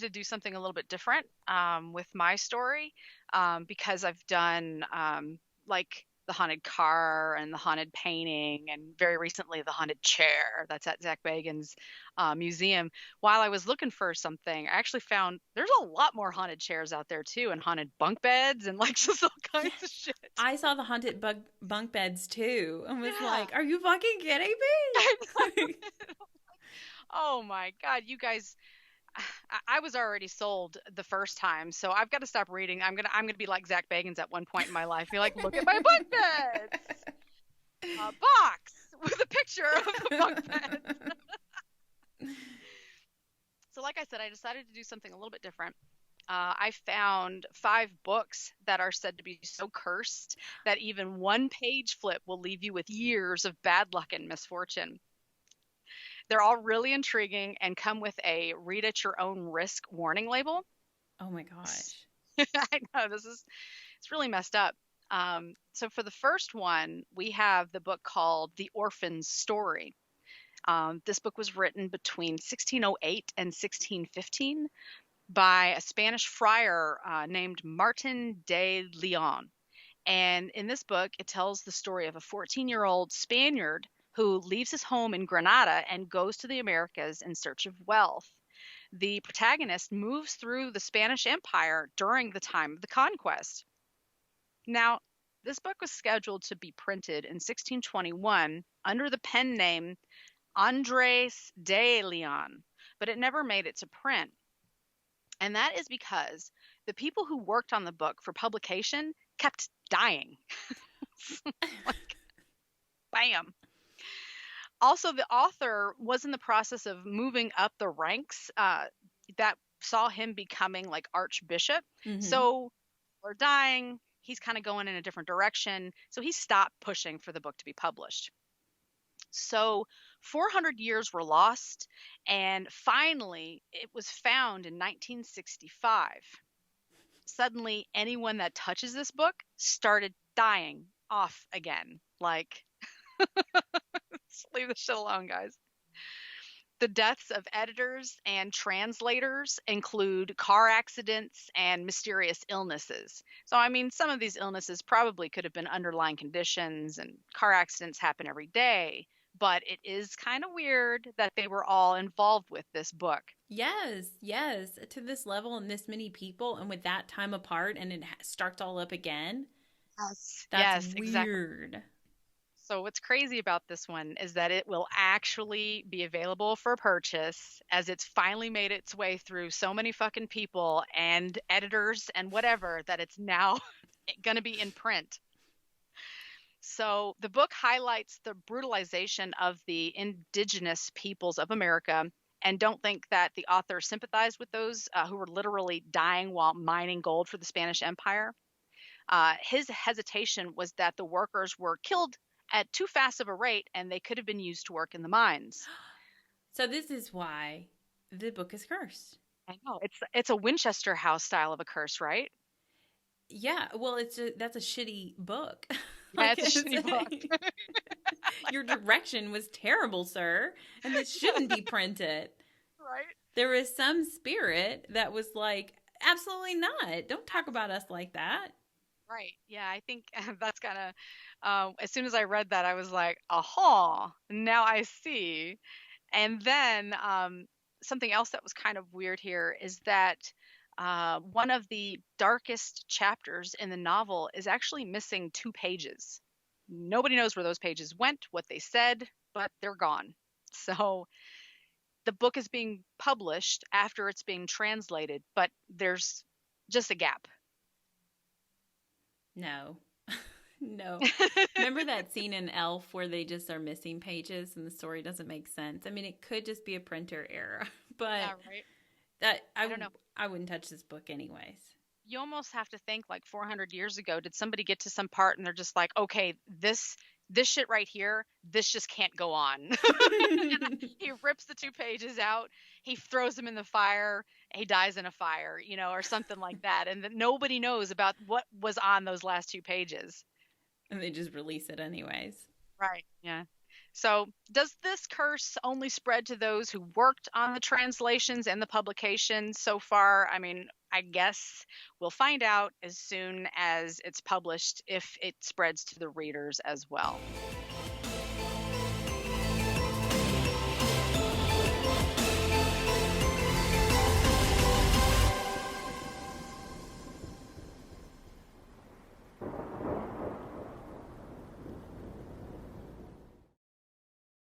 to do something a little bit different with my story because I've done like the haunted car and the haunted painting, and very recently the haunted chair that's at Zach Bagan's museum. While I was looking for something, I actually found there's a lot more haunted chairs out there too, and haunted bunk beds and like just all kinds of shit. I saw the haunted bunk beds too and was Yeah. like, are you fucking kidding me? Oh my God, you guys. I was already sold the first time, so I've got to stop reading. I'm gonna be like Zach Bagans at one point in my life. Be like, look at my bunk beds, a box with a picture of the bunk beds. So, like I said, I decided to do something a little bit different. I found 5 books that are said to be so cursed that even one page flip will leave you with years of bad luck and misfortune. They're all really intriguing and come with a read at your own risk warning label. Oh my gosh. I know, it's really messed up. So for the first one, we have the book called The Orphan's Story. This book was written between 1608 and 1615 by a Spanish friar named Martin de Leon. And in this book, it tells the story of a 14-year-old Spaniard who leaves his home in Granada and goes to the Americas in search of wealth. The protagonist moves through the Spanish Empire during the time of the conquest. Now, this book was scheduled to be printed in 1621 under the pen name Andres de Leon, but it never made it to print. And that is because the people who worked on the book for publication kept dying. Like, bam. Also, the author was in the process of moving up the ranks that saw him becoming like archbishop. Mm-hmm. So people are dying. He's kind of going in a different direction. So he stopped pushing for the book to be published. So 400 years were lost, and finally it was found in 1965. Suddenly, anyone that touches this book started dying off again. Like, leave this shit alone, guys. The deaths of editors and translators include car accidents and mysterious illnesses. So, I mean, some of these illnesses probably could have been underlying conditions, and car accidents happen every day. But it is kind of weird that they were all involved with this book. Yes. To this level and this many people and with that time apart, and it starts all up again. Yes. That's exactly. weird. So what's crazy about this one is that it will actually be available for purchase, as it's finally made its way through so many fucking people and editors and whatever that it's now going to be in print. So the book highlights the brutalization of the indigenous peoples of America, and don't think that the author sympathized with those who were literally dying while mining gold for the Spanish Empire. His hesitation was that the workers were killed at too fast of a rate, and they could have been used to work in the mines. So this is why the book is cursed. I know. It's a Winchester House style of a curse, right? Yeah, well, that's a shitty book. Yeah, it's a shitty book. Your direction was terrible, sir, and it shouldn't be printed. Right? There was some spirit that was like, absolutely not. Don't talk about us like that. Right. Yeah, I think that's kind of, as soon as I read that, I was like, aha, now I see. And then something else that was kind of weird here is that one of the darkest chapters in the novel is actually missing 2 pages. Nobody knows where those pages went, what they said, but they're gone. So the book is being published after it's being translated, but there's just a gap. No. Remember that scene in Elf where they just are missing pages and the story doesn't make sense? I mean, it could just be a printer error, but Yeah, right. that I don't know. I wouldn't touch this book anyways. You almost have to think like 400 years ago, did somebody get to some part and they're just like, okay, this shit right here, this just can't go on. He rips the 2 pages out, he throws them in the fire, he dies in a fire, or something like that. And that nobody knows about what was on those last 2 pages. And they just release it anyways. Right. Yeah. So, does this curse only spread to those who worked on the translations and the publications so far? I mean, I guess we'll find out as soon as it's published if it spreads to the readers as well.